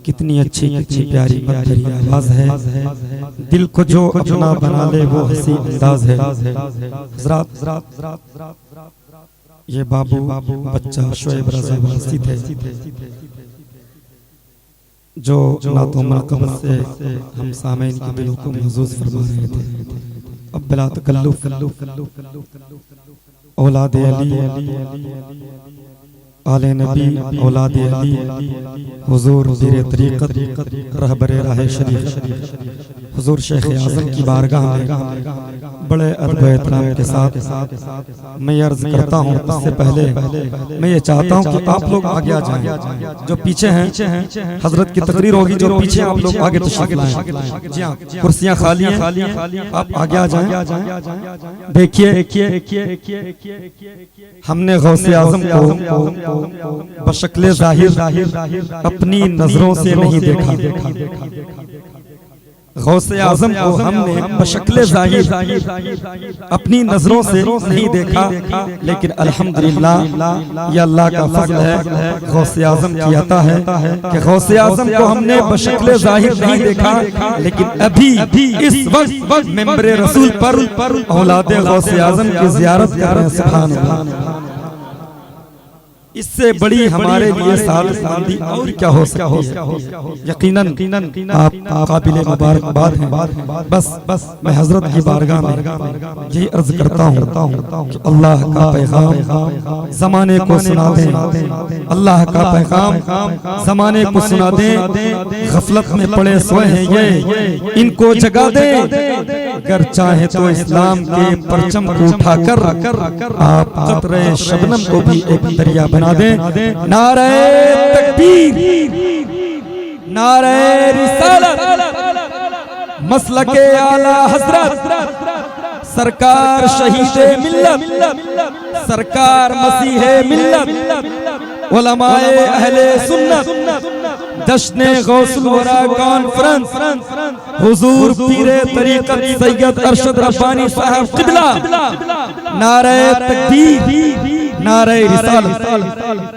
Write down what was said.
कितनी अच्छी कितनी प्यारी मधुरी आवाज है। दिल को जो अपना बना ले वो हंसी अंदाज है। ये बाबू बच्चा शोएब रज़ा वासी थे जो नातो मरकब से हम सामईन के दिलों को महसूस फरमा रहे थे। अब बिला तकल्लुफ औलाद अली आले नबी औलाद अली हुजूर पीर तरीक़त रहबर राह शरीफ हुजूर शेख आज़म की बारगाह में बड़े अदब एहतराम के साथ मैं अर्ज करता हूँ। इससे पहले मैं ये चाहता हूँ कि आप लोग आगे आ जाएं। जो पीछे हैं हजरत की तकरीर होगी, जो पीछे आप लोग आगे तशरीफ लाएं। जी हाँ, कुर्सियाँ खाली हैं, आप आगे आ जाएं। देखिए हमने गौसे आज़म को बशक्ले ज़ाहिर अपनी नजरों से नहीं देखा। गौसे आज़म को हमने बशक्ले ज़ाहिर अपनी नजरों से नहीं देखा, लेकिन अल्हम्दुलिल्लाह ये अल्लाह का फज़ल है, गौसे आज़म की अता है कि गौसे आज़म को हमने बशक्ले ज़ाहिर नहीं देखा, लेकिन अभी इस वक्त मेंबरे रसूल पर औलादे गौसे आज़म की ज़ियारत कर रहे हैं। सुभान अल्लाह, इससे बड़ी हमारे लिए सादगी और क्या हो सकती है। यकीनन आप काबिल मुबारकबाद हैं। बस मैं हजरत की बारगाह में यही अर्ज करता हूँ कि अल्लाह का पैगाम जमाने को सुना दें, अल्लाह का पैगाम जमाने को सुना दें। गफलत में पड़े सोए हैं ये, इनको जगा दें। अगर चाहे तो इस्लाम के परचम को उठाकर आप कतरे शबनम को भी एक दरिया बना दें। नारे तकबीर, नारे रिसालत, मसलके आला हजरत, सरकार शहीदे मिल्लत, सरकार मसीहे मिल्लत, उलमाए अहले सुन्नत, जश्ने गौसुल वरा कॉन्फ्रेंस, हुजूर पीरे तरीक़त सैयद अरशद रब्बानी साहब क़िबला। नारे तकबीर, नारे रिसालत।